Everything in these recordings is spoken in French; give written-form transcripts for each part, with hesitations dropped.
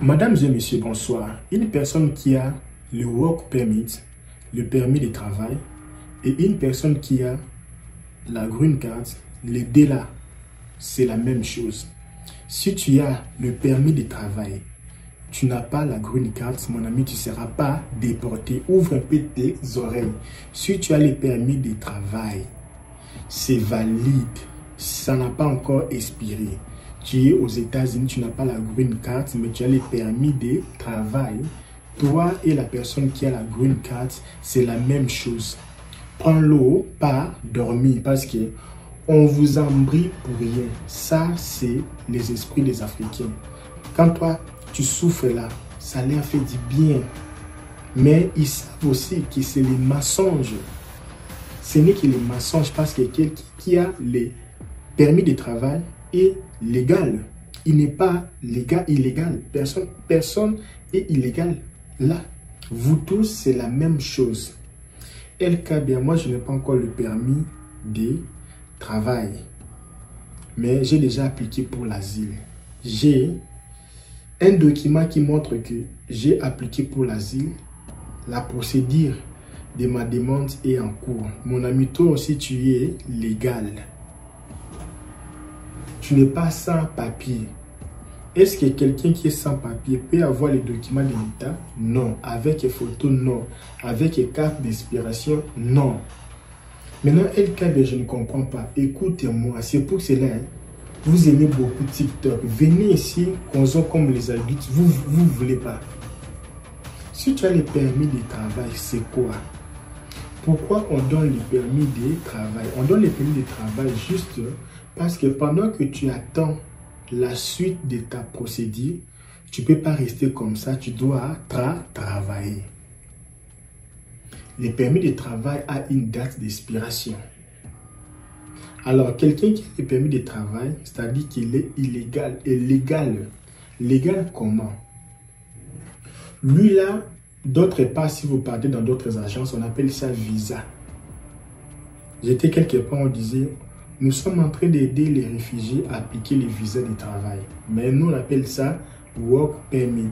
Mesdames et messieurs, bonsoir. Une personne qui a le work permit, le permis de travail, et une personne qui a la green card, les deux là, c'est la même chose. Si tu as le permis de travail, tu n'as pas la green card, mon ami, tu ne seras pas déporté. Ouvre un peu tes oreilles. Si tu as le permis de travail, c'est valide. Ça n'a pas encore expiré. Tu es aux États-Unis, tu n'as pas la green card, mais tu as le permis de travail. Toi et la personne qui a la green card, c'est la même chose. Prends-le pas dormir parce que on vous embrouille pour rien. Ça, c'est les esprits des Africains. Quand toi, tu souffres là, ça leur fait du bien. Mais ils savent aussi que c'est les mensonges. Ce n'est que les mensonges parce que quelqu'un qui a les permis de travail est légal. Il n'est pas légal, illégal. Personne est illégal. Là, vous tous, c'est la même chose. LK, moi, je n'ai pas encore le permis de travail. Mais j'ai déjà appliqué pour l'asile. J'ai un document qui montre que j'ai appliqué pour l'asile. La procédure de ma demande est en cours. Mon ami, toi aussi, tu es légal. Tu n'es pas sans papier. Est-ce que quelqu'un qui est sans papier peut avoir les documents de l'État? Non. Avec les photos? Non. Avec les cartes d'inspiration? Non. Maintenant, LK, je ne comprends pas. Écoutez-moi, c'est pour cela, hein. Vous aimez beaucoup TikTok. Venez ici, causons comme les adultes. Vous ne voulez pas. Si tu as le permis de travail, c'est quoi? Pourquoi on donne le permis de travail? On donne le permis de travail juste parce que pendant que tu attends la suite de ta procédure, tu ne peux pas rester comme ça. Tu dois travailler. Le permis de travail a une date d'expiration. Alors, quelqu'un qui a le permis de travail, c'est-à-dire qu'il est illégal et légal. Légal comment? Lui là, d'autre part, si vous partez dans d'autres agences, on appelle ça visa. J'étais quelque part, on disait, nous sommes en train d'aider les réfugiés à appliquer les visas de travail. Mais nous, on appelle ça work permit,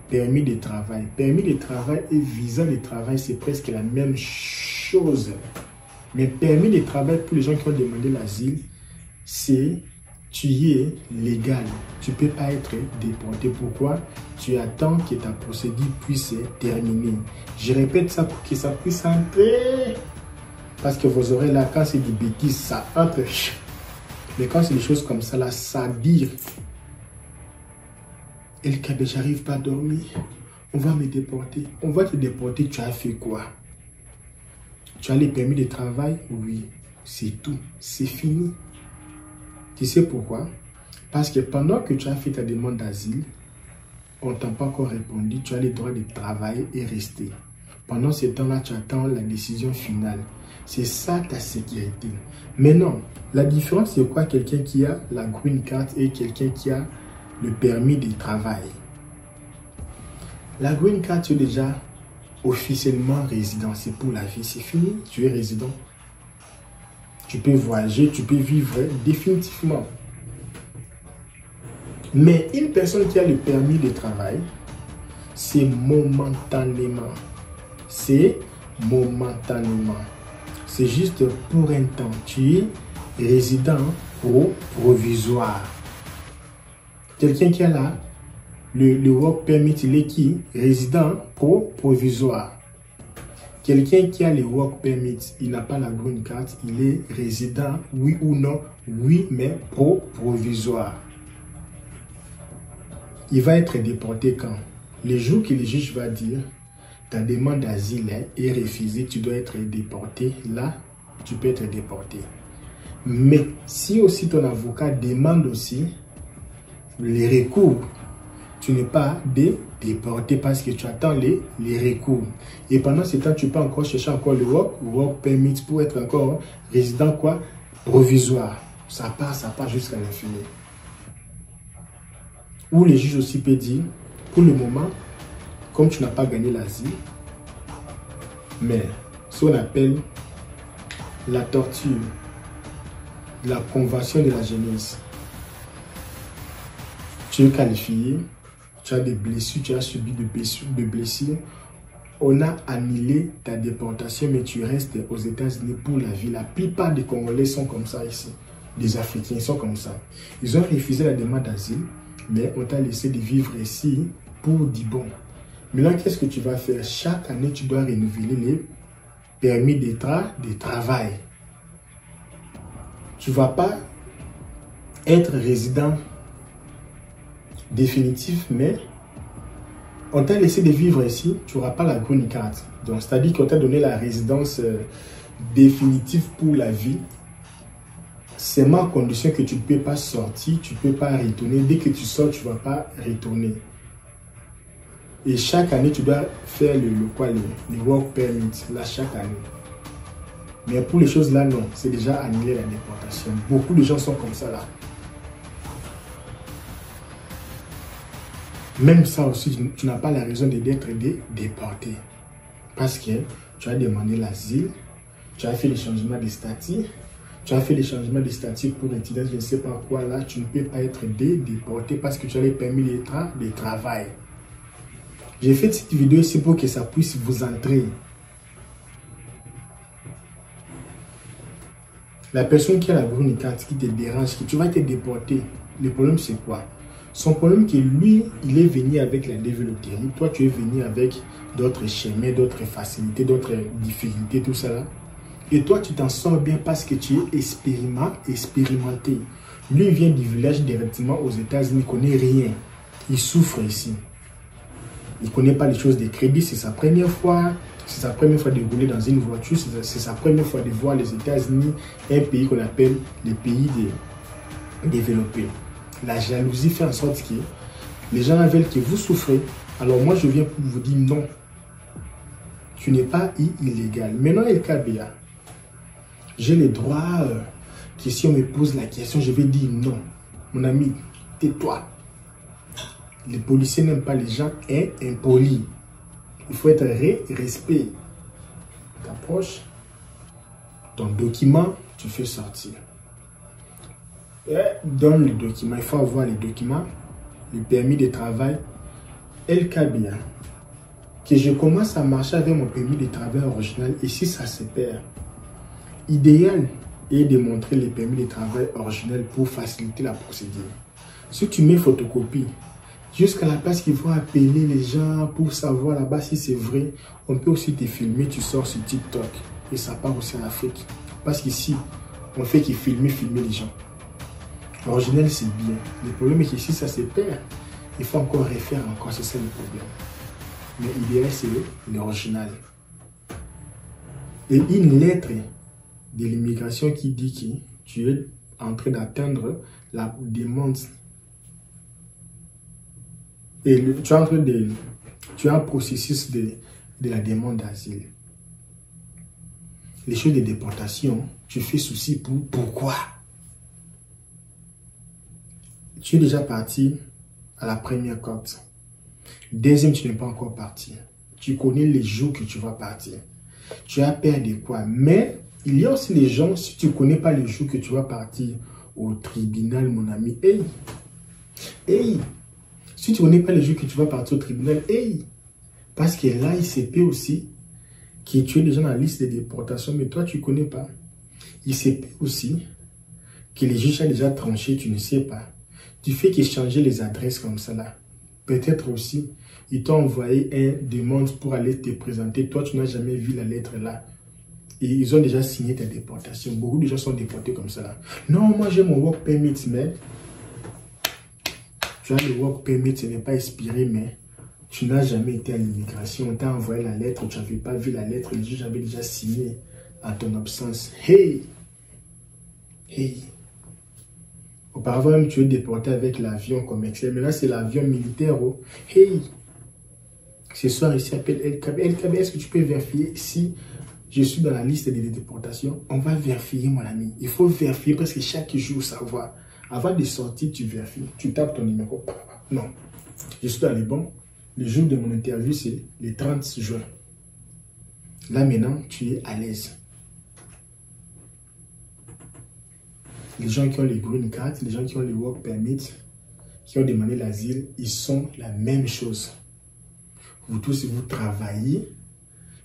permis de travail. Permis de travail et visa de travail, c'est presque la même chose. Mais permis de travail pour les gens qui ont demandé l'asile, c'est tu es légal. Tu ne peux pas être déporté. Pourquoi? Tu attends que ta procédure puisse terminer. Je répète ça pour que ça puisse entrer. Parce que vos oreilles là, quand c'est des bêtises, ça entre. Mais quand c'est des choses comme ça là, ça dire. Et le cas, j'arrive pas à dormir. On va me déporter. On va te déporter, tu as fait quoi? Tu as les permis de travail? Oui. C'est tout. C'est fini. Tu sais pourquoi? Parce que pendant que tu as fait ta demande d'asile, on ne t'a pas encore répondu. Tu as le droit de travailler et rester. Pendant ce temps-là, tu attends la décision finale. C'est ça ta sécurité. Mais non, la différence c'est quoi? Quelqu'un qui a la green card et quelqu'un qui a le permis de travail. La green card, tu es déjà officiellement résident. C'est pour la vie, c'est fini. Tu es résident. Tu peux voyager, tu peux vivre définitivement. Mais une personne qui a le permis de travail, c'est momentanément. C'est momentanément. C'est juste pour un temps. Tu es résident provisoire. Quelqu'un qui a là, le work permit, il est qui? Résident provisoire. Quelqu'un qui a le work permit, il n'a pas la green card, il est résident, oui ou non? Oui, mais provisoire. Il va être déporté quand? Le jour que le juge va dire ta demande d'asile est refusée, tu dois être déporté. Là, tu peux être déporté. Mais si aussi ton avocat demande aussi les recours, tu n'es pas déporté parce que tu attends les recours. Et pendant ce temps, tu peux encore chercher encore le work permit pour être encore résident quoi? Provisoire. Ça part jusqu'à l'infini. Ou le juge aussi peut dire, pour le moment, comme tu n'as pas gagné l'asile, mais ce qu'on appelle la torture, la convention de la jeunesse, tu es qualifié, tu as des blessures, tu as subi de blessures. On a annulé ta déportation, mais tu restes aux États-Unis pour la vie. La plupart des Congolais sont comme ça ici. Des Africains sont comme ça. Ils ont refusé la demande d'asile, mais on t'a laissé de vivre ici pour du bon. Maintenant, qu'est-ce que tu vas faire? Chaque année, tu dois renouveler les permis de travail. Tu ne vas pas être résident définitif, mais on t'a laissé de vivre ici, tu n'auras pas la green card. Donc, c'est-à-dire qu'on t'a donné la résidence définitive pour la vie. C'est ma condition que tu ne peux pas sortir, tu ne peux pas retourner. Dès que tu sors, tu ne vas pas retourner. Et chaque année, tu dois faire le work permit, là, chaque année. Mais pour les choses là, non. C'est déjà annulé la déportation. Beaucoup de gens sont comme ça là. Même ça aussi, tu n'as pas la raison d'être déporté. Parce que tu as demandé l'asile, tu as fait le changement de statut, tu as fait le changement de statut pour étudiant, je ne sais pas quoi là, tu ne peux pas être déporté parce que tu as les permis de travail. J'ai fait cette vidéo ici pour que ça puisse vous entrer. La personne qui a la green card, qui te dérange, que tu vas être déporté, le problème c'est quoi? Son problème c'est que lui, il est venu avec la développerie. Toi, tu es venu avec d'autres chemins, d'autres facilités, d'autres difficultés, tout ça là. Et toi, tu t'en sors bien parce que tu es expérimenté. Lui, il vient du village directement aux États-Unis, il ne connaît rien. Il souffre ici. Il ne connaît pas les choses des crédits, c'est sa première fois. C'est sa première fois de rouler dans une voiture. C'est sa première fois de voir les États-Unis, un pays qu'on appelle le pays développés. La jalousie fait en sorte que les gens veulent que vous souffrez. Alors moi, je viens pour vous dire non. Tu n'es pas illégal. Maintenant, il y a j'ai le droit que si on me pose la question, je vais dire non. Mon ami, tais-toi. Les policiers n'aiment pas les gens impolis. Il faut être respect. Tu approches, ton document, tu fais sortir. Donne le document, il faut avoir les documents, le permis de travail, El Kabia. Que je commence à marcher avec mon permis de travail original et si ça se perd, idéal est de montrer le permis de travail original pour faciliter la procédure. Si tu mets photocopie, jusqu'à la place qu'il faut appeler les gens pour savoir là-bas si c'est vrai, on peut aussi te filmer, tu sors sur TikTok et ça part aussi en Afrique. Parce qu'ici, on fait qu'ils filmer les gens. Original, c'est bien. Le problème est que si ça se perd, il faut encore refaire encore, c'est ça le problème. Mais l'idéal, c'est l'original. Et une lettre de l'immigration qui dit que tu es en train d'atteindre la demande. Et tu es en processus de la demande d'asile. Les choses de déportation, tu fais souci pour pourquoi? Tu es déjà parti à la première côte. Deuxième, tu n'es pas encore parti. Tu connais les jours que tu vas partir. Tu as peur de quoi? Mais il y a aussi les gens, si tu ne connais pas les jours que tu vas partir au tribunal, mon ami, hey, si tu ne connais pas les jours que tu vas partir au tribunal, parce que là, il se peut aussi que tu es déjà dans la liste de déportation, mais toi, tu ne connais pas. Il se peut aussi que les juges ont déjà tranché, tu ne sais pas. Tu fais qu'échanger les adresses comme ça là. Peut-être aussi, ils t'ont envoyé une demande pour aller te présenter. Toi, tu n'as jamais vu la lettre là. Et ils ont déjà signé ta déportation. Beaucoup de gens sont déportés comme ça là. Non, moi j'ai mon work permit, mais tu as le work permit, ce n'est pas expiré, mais tu n'as jamais été à l'immigration. On t'a envoyé la lettre, tu n'avais pas vu la lettre, les juges avaient déjà signé en ton absence. Hey! Auparavant, même, tu es déporté avec l'avion commercial. Mais là, c'est l'avion militaire. Oh. Hey! Ce soir, ici, appelle El Kabia. El Kabia, est-ce que tu peux vérifier si je suis dans la liste des déportations? On va vérifier, mon ami. Il faut vérifier parce que chaque jour, savoir. Avant de sortir, tu vérifies. Tu tapes ton numéro. Non. Je suis dans les bons. Le jour de mon interview, c'est le 30 juin. Là, maintenant, tu es à l'aise. Les gens qui ont les green cards, les gens qui ont les work permits, qui ont demandé l'asile, ils sont la même chose. Vous tous, vous travaillez.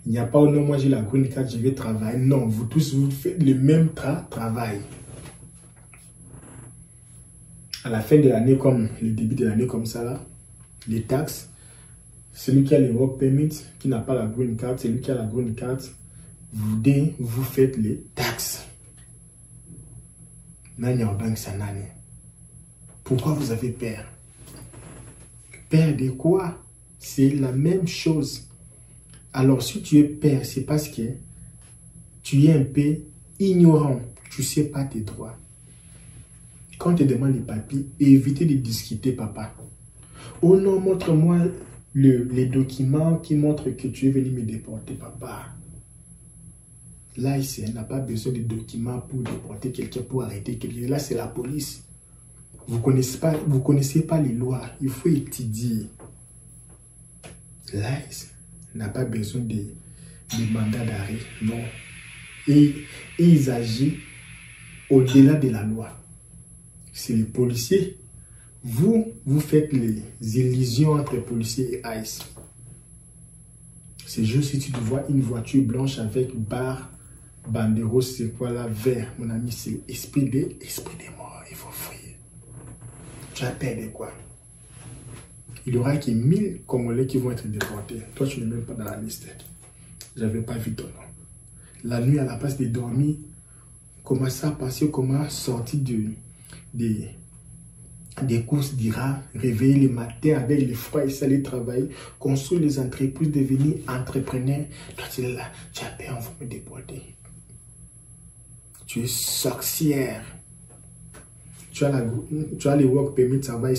Il n'y a pas, oh non, moi j'ai la green card, je vais travailler. Non, vous tous, vous faites le même travail. À la fin de l'année, comme le début de l'année, comme ça, là, les taxes, celui qui a le work permit, qui n'a pas la green card, celui qui a la green card, vous faites les taxes. Pourquoi vous avez peur? Peur de quoi? C'est la même chose. Alors, si tu es peur, c'est parce que tu es un peu ignorant. Tu ne sais pas tes droits. Quand on te demande les papiers, évitez de discuter, papa. Oh non, montre-moi les documents qui montrent que tu es venu me déporter, papa. Là, ici, on n'a pas besoin de documents pour déporter quelqu'un, pour arrêter quelqu'un. Là, c'est la police. Vous ne connaissez pas les lois. Il faut étudier. Là, on n'a pas besoin de mandat d'arrêt. Non. Et ils agissent au-delà de la loi. C'est les policiers. Vous faites les illusions entre policiers et ICE. C'est juste si tu vois une voiture blanche avec barre, bandeau, c'est quoi là, vert. Mon ami, c'est esprit des morts. Il faut fuir. Tu as peur de quoi? Il y aura que 1000 Congolais qui vont être déportés. Toi, tu n'es même pas dans la liste. Je n'avais pas vu ton nom. La nuit, à la place de dormir, commencer à passer, comment sortir des courses d'Ira, réveiller le matin avec les froids et aller travailler, construire les entreprises, devenir entrepreneur. Toi, tu es là, tu as peur, on va me déporter. Tu es sorcière. Tu as les work permits, ça va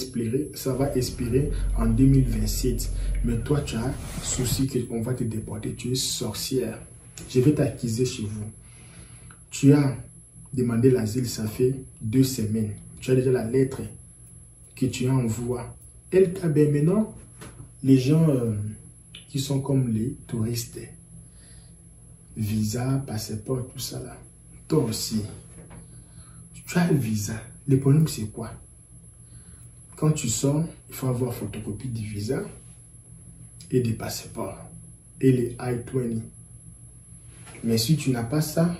expirer en 2027. Mais toi, tu as souci qu'on va te déporter. Tu es sorcière. Je vais t'accuser chez vous. Tu as demandé l'asile, ça fait 2 semaines. Tu as déjà la lettre que tu envoies. LKB maintenant, les gens qui sont comme les touristes, visa, passeport, tout ça là. Toi aussi, tu as un visa. Le problème, c'est quoi? Quand tu sors, il faut avoir photocopie du visa et des passeports et les I-20. Mais si tu n'as pas ça,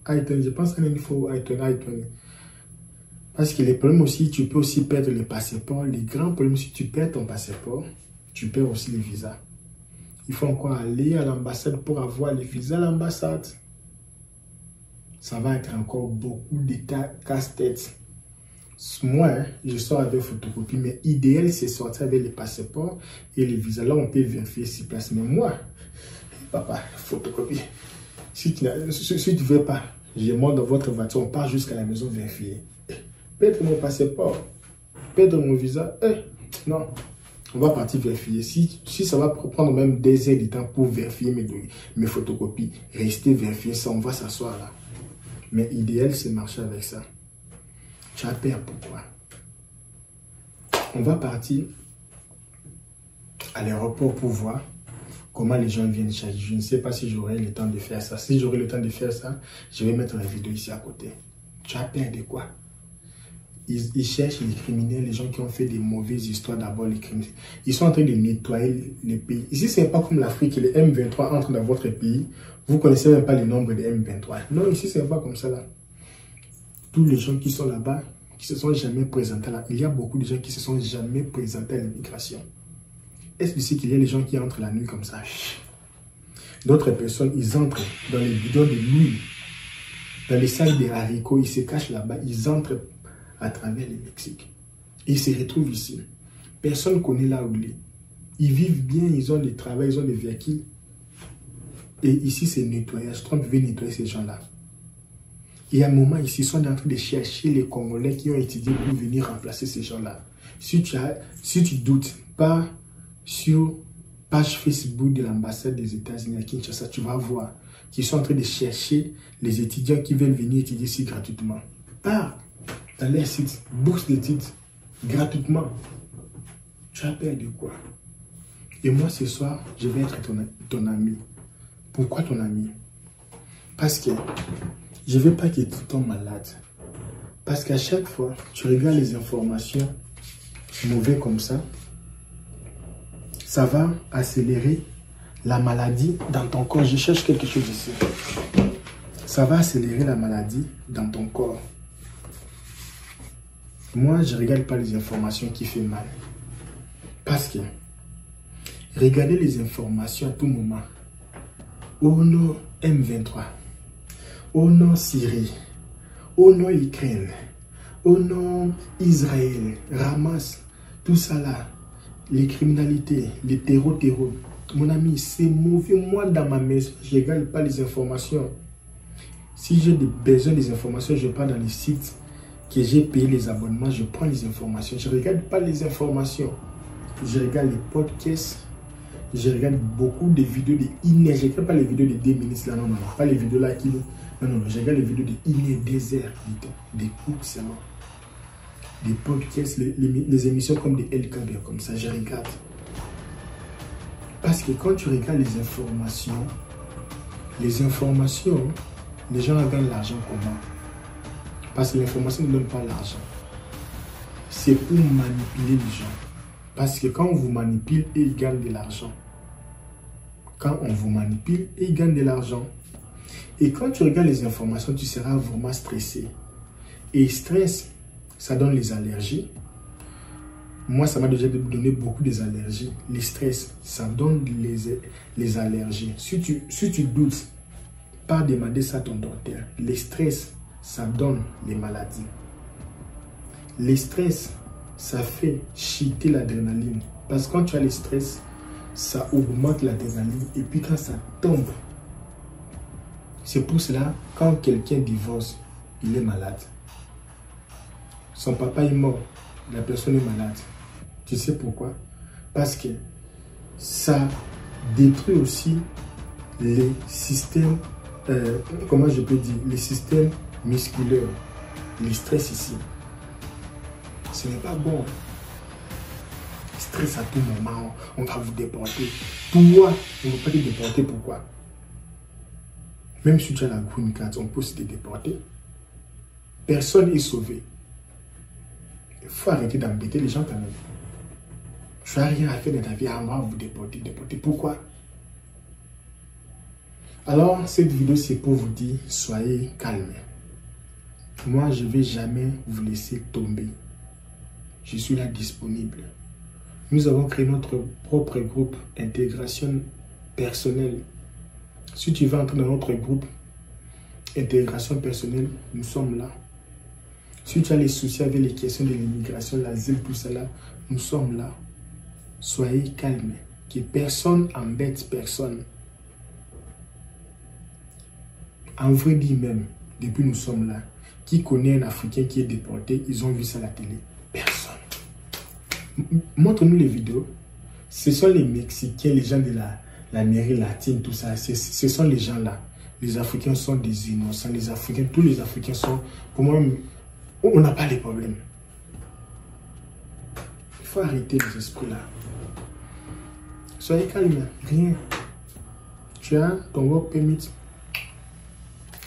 I-20, je pense qu'il faut I-20. Parce que les problèmes aussi, tu peux aussi perdre les passeports. Les grands problèmes, si tu perds ton passeport, tu perds aussi les visas. Il faut encore aller à l'ambassade pour avoir les visas à l'ambassade. Ça va être encore beaucoup de casse-tête. Moi, je sors avec photocopie, mais idéal, c'est sortir avec les passeports et les visas. Là, on peut vérifier si place. Mais moi, papa, photocopie. Si tu ne veux pas, je monte dans votre voiture, on part jusqu'à la maison vérifier. Perdre mon passeport, perdre mon visa, non. On va partir vérifier. Si ça va prendre même des heures de temps pour vérifier mes photocopies, rester vérifier ça, on va s'asseoir là. Mais idéal, c'est marcher avec ça. Tu as peur, pourquoi? On va partir à l'aéroport pour voir comment les gens viennent charger. Je ne sais pas si j'aurai le temps de faire ça. Si j'aurai le temps de faire ça, je vais mettre la vidéo ici à côté. Tu as peur de quoi? Ils cherchent les criminels, les gens qui ont fait des mauvaises histoires d'abord, les criminels. Ils sont en train de nettoyer les pays. Ici, ce n'est pas comme l'Afrique, les M23 entrent dans votre pays. Vous ne connaissez même pas le nombre de M23. Non, ici, ce n'est pas comme ça là. Tous les gens qui sont là-bas, qui ne se sont jamais présentés là. Il y a beaucoup de gens qui ne se sont jamais présentés à l'immigration. Est-ce que c'est qu'il y a des gens qui entrent la nuit comme ça? D'autres personnes, ils entrent dans les bidons de l'huile, dans les salles des haricots, ils se cachent là-bas, ils entrent à travers le Mexique. Ils se retrouvent ici. Personne ne connaît là où il est. Ils vivent bien, ils ont des travail, ils ont des véhicules. Et ici, c'est nettoyage. Trump veut nettoyer ces gens-là. Et à un moment, ici, ils sont en train de chercher les Congolais qui ont étudié pour venir remplacer ces gens-là. Si tu doutes, pas sur page Facebook de l'ambassade des États-Unis à Kinshasa, tu vas voir qu'ils sont en train de chercher les étudiants qui veulent venir étudier ici gratuitement. Pas dans leur site, bourse d'études, gratuitement. Tu as peur de quoi? Et moi, ce soir, je vais être ton ami. Pourquoi ton ami? Parce que je ne veux pas que tu tombes malade. Parce qu'à chaque fois, tu regardes les informations mauvais comme ça, ça va accélérer la maladie dans ton corps. Je cherche quelque chose ici. Ça va accélérer la maladie dans ton corps. Moi, je ne regarde pas les informations qui font mal. Parce que regardez les informations à tout moment. Oh non, M23. Oh non, Syrie. Oh non, Ukraine. Oh non, Israël. Hamas. Tout ça là. Les criminalités, les terreaux. Mon ami, c'est mauvais. Moi, dans ma maison, je ne regarde pas les informations. Si j'ai besoin des informations, je pars dans les sites que j'ai payé les abonnements, je prends les informations. Je ne regarde pas les informations. Je regarde les podcasts. Je regarde beaucoup de vidéos de Inès. Je ne regarde pas les vidéos de 2 minutes là, non, pas les vidéos là qui... Non, je regarde les vidéos de Inès, des heures, des coups seulement. Des podcasts, les émissions comme des El Kabir, comme ça, je regarde. Parce que quand tu regardes les informations, les gens gagnent l'argent comment? Parce que l'information ne donne pas l'argent. C'est pour manipuler les gens. Parce que quand on vous manipule, ils gagnent de l'argent. Quand on vous manipule, ils gagnent de l'argent. Et quand tu regardes les informations, tu seras vraiment stressé. Et stress, ça donne les allergies. Moi, ça m'a déjà donné beaucoup d'allergies. Les stress, ça donne les allergies. Si tu doutes, pas demander ça à ton docteur. Les stress, ça donne les maladies. Les stress, ça fait chuter l'adrénaline. Parce que quand tu as le stress, ça augmente l'adrénaline. Et puis quand ça tombe, c'est pour cela, quand quelqu'un divorce, il est malade. Son papa est mort, la personne est malade. Tu sais pourquoi? Parce que ça détruit aussi les systèmes, comment je peux dire, les systèmes musculaires, les stress ici. Ce n'est pas bon. Stress à tout moment, on va vous déporter. Pourquoi on ne peut pas te déporter? Pourquoi? Même si tu as la green card, on peut se déporter. Personne n'est sauvé. Il faut arrêter d'embêter les gens quand même. Tu n'as rien à faire dans ta vie, on va vous déporter. Pourquoi? Alors, cette vidéo, c'est pour vous dire, soyez calmes. Moi, je ne vais jamais vous laisser tomber. Je suis là disponible. Nous avons créé notre propre groupe intégration personnelle. Si tu veux entrer dans notre groupe intégration personnelle, nous sommes là. Si tu as les soucis avec les questions de l'immigration, l'asile, tout cela, nous sommes là. Soyez calmes. Que personne embête personne. En vrai dit même, depuis nous sommes là, qui connaît un Africain qui est déporté, ils ont vu ça à la télé? Personne. Montre-nous les vidéos. Ce sont les Mexicains, les gens de l'Amérique latine, tout ça. Ce sont les gens là. Les Africains sont des innocents. Les Africains, tous les Africains sont... Pour moi, on n'a pas les problèmes. Il faut arrêter les esprits là. Soyez calme. Rien. Tu as ton work permit.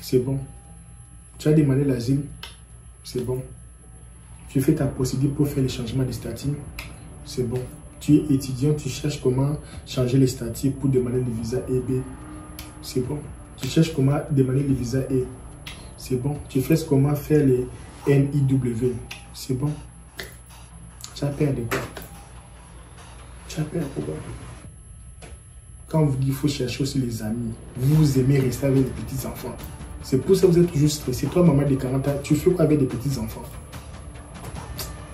C'est bon. Tu as demandé l'asile. C'est bon. Tu fais ta procédure pour faire le changement de statut. C'est bon. Tu es étudiant, tu cherches comment changer les statuts pour demander le visa EB. C'est bon. Tu cherches comment demander le visa E. C'est bon. Tu fais comment faire les NIW. C'est bon. Tu as peur de quoi? Tu as peur pourquoi? Quand on vous dit qu'il faut chercher aussi les amis, vous aimez rester avec les petits-enfants. C'est pour ça que vous êtes toujours stressé. Toi, maman de 40 ans, tu fais quoi avec des petits-enfants?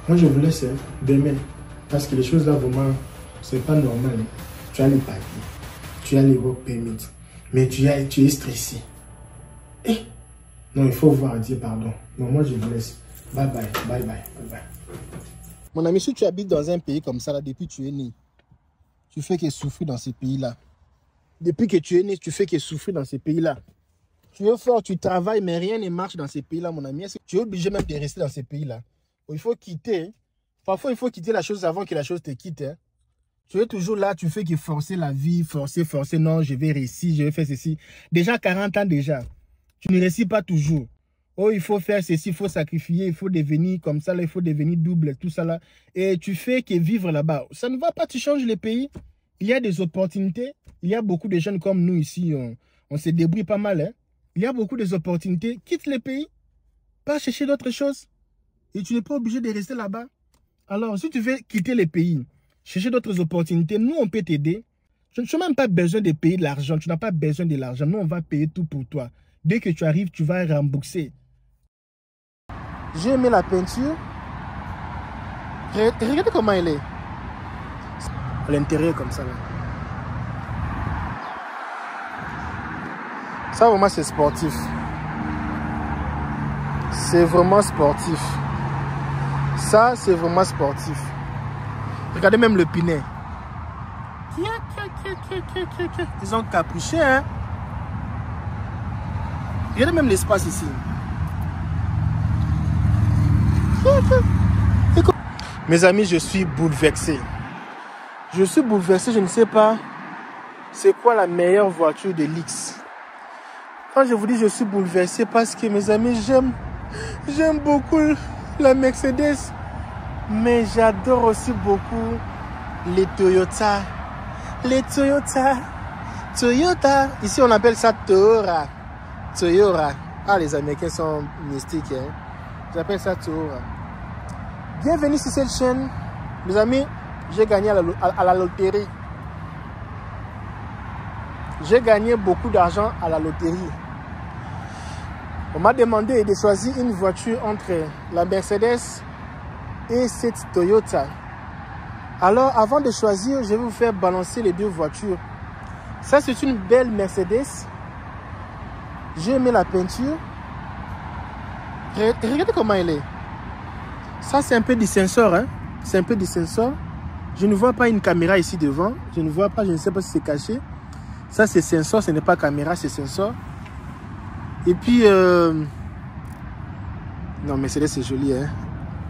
Moi, je vous laisse demain. Parce que les choses là, vraiment, c'est pas normal. Tu as les papiers, tu as les work permits, mais tu es stressé. Eh? Non, il faut voir, dire pardon. Non, moi, je vous laisse. Bye bye, bye bye, bye bye. Mon ami, si tu habites dans un pays comme ça, là, depuis que tu es né, tu fais que souffrir dans ces pays-là. Depuis que tu es né, tu fais que souffrir dans ces pays-là. Tu es fort, tu travailles, mais rien ne marche dans ces pays-là, mon ami. Tu es obligé même de rester dans ces pays-là. Il faut quitter. Parfois, il faut quitter la chose avant que la chose te quitte. Hein. Tu es toujours là, tu fais que forcer la vie, forcer. Non, je vais réussir, je vais faire ceci. Déjà 40 ans déjà. Tu ne réussis pas toujours. Oh, il faut faire ceci, il faut sacrifier, il faut devenir comme ça, là, il faut devenir double, tout ça là. Et tu fais que vivre là-bas. Ça ne va pas, tu changes les pays. Il y a des opportunités. Il y a beaucoup de jeunes comme nous ici. On se débrouille pas mal. Hein? Il y a beaucoup d'opportunités. Quitte les pays. Pas chercher d'autres choses. Et tu n'es pas obligé de rester là-bas. Alors, si tu veux quitter les pays, chercher d'autres opportunités, nous, on peut t'aider. Tu n'as même pas besoin de payer de l'argent. Tu n'as pas besoin de l'argent. Nous, on va payer tout pour toi. Dès que tu arrives, tu vas rembourser. J'ai aimé la peinture. Regardez comment elle est. À l'intérieur, comme ça. Là. Ça, vraiment, c'est sportif. C'est vraiment sportif. Ça, c'est vraiment sportif. Regardez même le pinet. Ils ont capuché, hein. Regardez même l'espace ici. Mes amis, je suis bouleversé. Je suis bouleversé, je ne sais pas c'est quoi la meilleure voiture de l'X. Quand je vous dis je suis bouleversé parce que mes amis, j'aime beaucoup la Mercedes. Mais j'adore aussi beaucoup les Toyota. Les Toyota. Toyota. Ici, on appelle ça Toyota. Toyota. Ah, les Américains sont mystiques. Hein? J'appelle ça Toyota. Bienvenue sur cette chaîne. Mes amis, j'ai gagné à la loterie. J'ai gagné beaucoup d'argent à la loterie. On m'a demandé de choisir une voiture entre la Mercedes et cette Toyota. Alors, avant de choisir, je vais vous faire balancer les deux voitures. Ça, c'est une belle Mercedes. J'ai aimé la peinture. Regardez comment elle est. Ça, c'est un peu du sensor. Hein? C'est un peu du sensor. Je ne vois pas une caméra ici devant. Je ne vois pas, je ne sais pas si c'est caché. Ça, c'est sensor. Ce n'est pas caméra, c'est sensor. Et puis, non, Mercedes, c'est joli. Hein?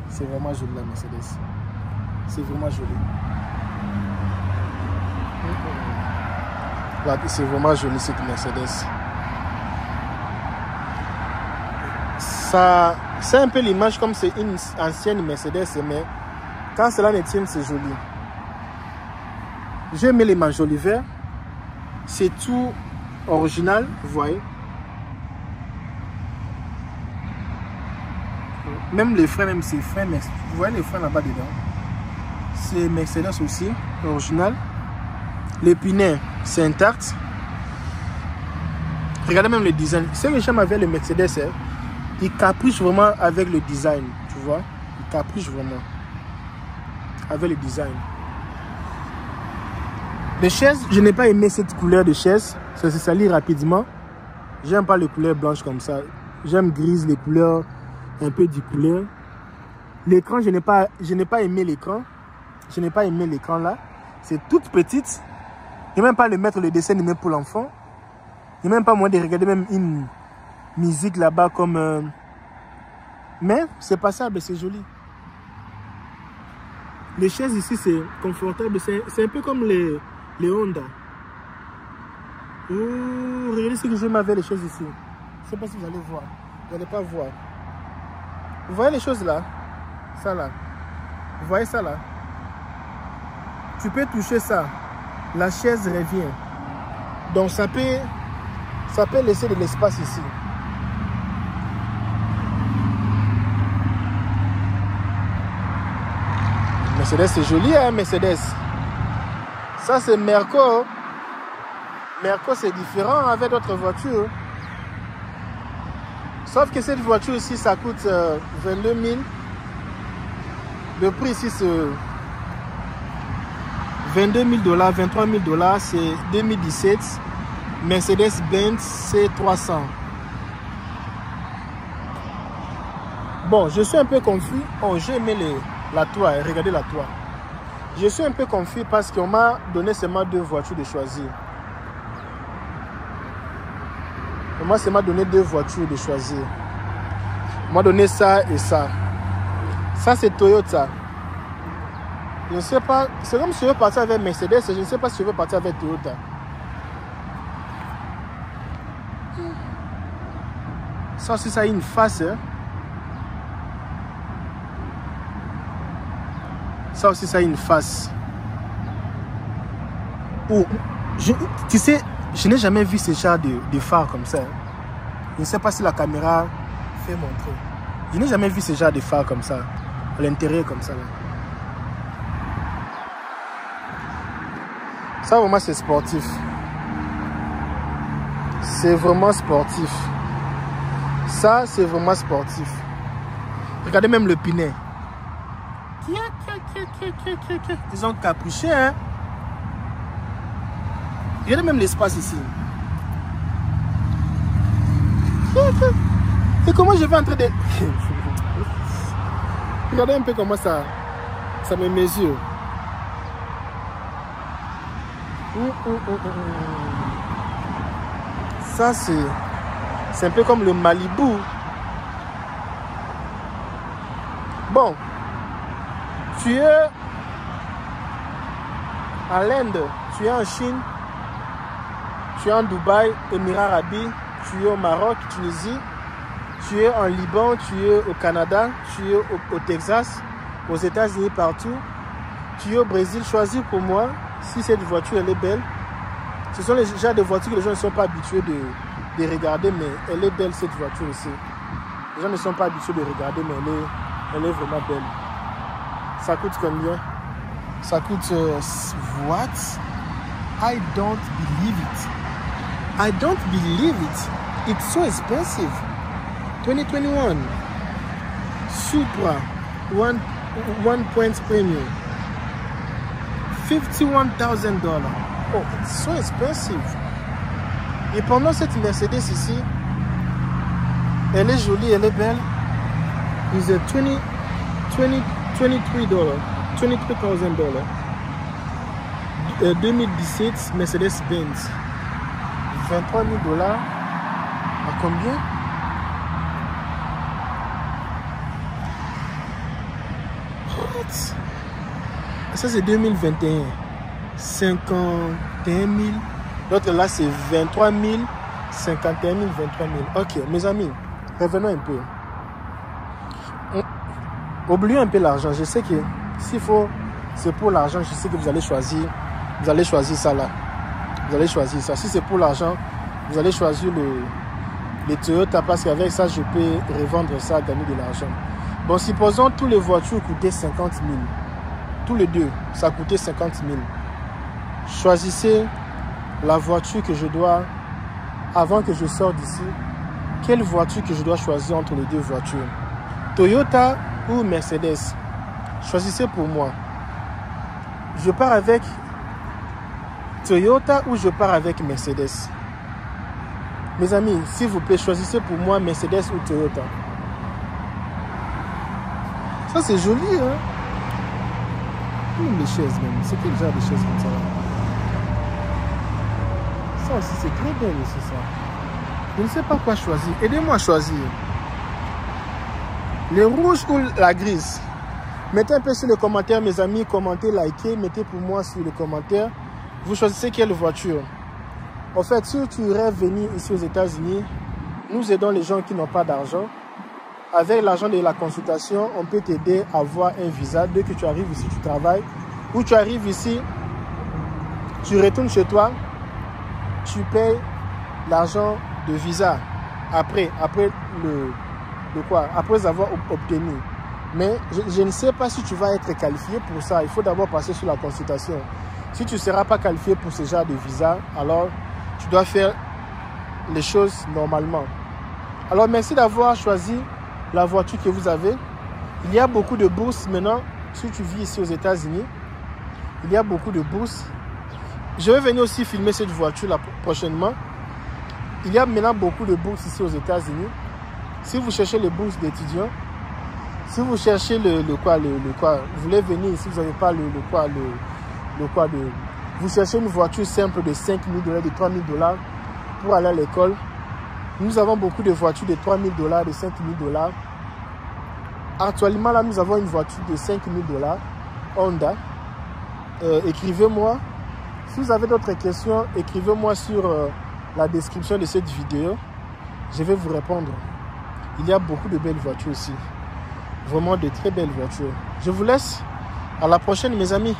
C'est vraiment joli, la Mercedes. C'est vraiment joli. C'est vraiment joli, cette Mercedes. Ça, c'est un peu l'image comme c'est une ancienne Mercedes, mais quand cela ne tient, c'est joli. J'ai aimé les manjolis verts. C'est tout original, vous voyez. Même les freins, même ces freins, vous voyez les freins là-bas dedans. C'est Mercedes aussi, original. Les pinets, c'est intact. Regardez même le design. C'est que j'aime avec le Mercedes, hein, il capriche vraiment avec le design, tu vois. Il capriche vraiment avec le design. Les chaises, je n'ai pas aimé cette couleur de chaise. Ça se salit rapidement. J'aime pas les couleurs blanches comme ça. J'aime grise, les couleurs un peu du couleur. L'écran, je n'ai pas aimé l'écran. Je n'ai pas aimé l'écran là. C'est toute petite. Je n'ai même pas le mettre le dessin animé pour l'enfant. Je n'ai même pas moyen de regarder même une musique là-bas comme... Mais c'est passable, c'est joli. Les chaises ici, c'est confortable. C'est un peu comme les Honda. Oh, regardez ce que j'aime avec les chaises ici. Je ne sais pas si vous allez voir. Vous n'allez pas voir. Vous voyez les choses là? Ça là. Vous voyez ça là? Tu peux toucher ça. La chaise revient. Donc ça peut laisser de l'espace ici. Mercedes, c'est joli, hein, Mercedes. Ça, c'est Merco. Merco, c'est différent avec d'autres voitures. Sauf que cette voiture ici, ça coûte 22 000. Le prix ici, c'est 22 000 $, 23 000 $. C'est 2017. Mercedes-Benz, c'est 300. Bon, je suis un peu confus. Oh, j'ai aimé la toit. Regardez la toit. Je suis un peu confus parce qu'on m'a donné seulement deux voitures de choisir. On m'a seulement donné deux voitures de choisir. On m'a donné ça et ça. Ça, c'est Toyota. Je ne sais pas. C'est comme si je veux partir avec Mercedes. Je ne sais pas si je veux partir avec Toyota. Ça aussi, ça a une face. Hein. Ça aussi, ça a une face. Oh, tu sais, je n'ai jamais vu ce genre de phare comme ça. Hein. Je ne sais pas si la caméra fait montrer. Je n'ai jamais vu ce genre de phare comme ça. À l'intérieur comme ça. Là. Ça, vraiment, c'est sportif. C'est vraiment sportif. Ça, c'est vraiment sportif. Regardez même le pinet. Ils ont capuché, hein. Regardez même l'espace ici. Et comment je vais entrer de... Regardez un peu comment ça me mesure. Ça, c'est un peu comme le Malibu. Bon, tu es à l'Inde, tu es en Chine, tu es en Dubaï, Émirats Arabes, tu es au Maroc, Tunisie, tu es en Liban, tu es au Canada, tu es au Texas, aux États-Unis, partout. Tu es au Brésil, choisis pour moi si cette voiture elle est belle. Ce sont les genres de voitures que les gens ne sont pas habitués de regarder, mais elle est belle cette voiture aussi. Les gens ne sont pas habitués de regarder, mais elle est vraiment belle. Ça coûte combien? Ça coûte... what? I don't believe it. I don't believe it. It's so expensive. 2021. Supra. One point premium. $51,000. Oh, it's so expensive. Et pendant cette Mercedes ici, elle est jolie, elle est belle. It's a $23,000. $23,000. 2017 Mercedes-Benz. $23,000. À combien? What? Ça c'est 2021. 51 000. L'autre là c'est 23 000. 51 000, 23 000. Ok, mes amis, revenons un peu. Oublions un peu l'argent. Je sais que s'il faut, c'est pour l'argent, je sais que vous allez choisir ça là. Vous allez choisir ça. Si c'est pour l'argent, vous allez choisir le Toyota parce qu'avec ça, je peux revendre ça, gagner de l'argent. Bon, supposons toutes les voitures coûtaient 50 000. Tous les deux, ça coûtait 50 000. Choisissez la voiture que je dois, avant que je sorte d'ici, quelle voiture que je dois choisir entre les deux voitures. Toyota ou Mercedes. Choisissez pour moi. Je pars avec Toyota ou je pars avec Mercedes. Mes amis, s'il vous plaît, choisissez pour moi Mercedes ou Toyota. Ça c'est joli, hein? Les chaises même. C'est quel genre de chaises comme ça? Ça aussi c'est très bien aussi ça. Je ne sais pas quoi choisir. Aidez-moi à choisir. Le rouge ou la grise? Mettez un peu sur les commentaires, mes amis. Commentez, likez. Mettez pour moi sur les commentaires. Vous choisissez quelle voiture. En fait, si tu rêves venir ici aux États-Unis, nous aidons les gens qui n'ont pas d'argent. Avec l'argent de la consultation, on peut t'aider à avoir un visa. Dès que tu arrives ici, tu travailles. Ou tu arrives ici, tu retournes chez toi, tu payes l'argent de visa après avoir obtenu. Mais je ne sais pas si tu vas être qualifié pour ça. Il faut d'abord passer sur la consultation. Si tu ne seras pas qualifié pour ce genre de visa, alors tu dois faire les choses normalement. Alors merci d'avoir choisi la voiture que vous avez. Il y a beaucoup de bourses maintenant. Si tu vis ici aux États-Unis, il y a beaucoup de bourses. Je vais venir aussi filmer cette voiture là prochainement. Il y a maintenant beaucoup de bourses ici aux États-Unis. Si vous cherchez les bourses d'étudiants, si vous cherchez vous voulez venir ici, vous n'avez pas vous cherchez une voiture simple de $5 000, de $3 000 pour aller à l'école. Nous avons beaucoup de voitures de $3 000, de $5 000. Actuellement, là, nous avons une voiture de $5 000, Honda. Écrivez-moi. Si vous avez d'autres questions, écrivez-moi sur la description de cette vidéo. Je vais vous répondre. il y a beaucoup de belles voitures ici. Vraiment de très belles voitures. Je vous laisse. À la prochaine, mes amis.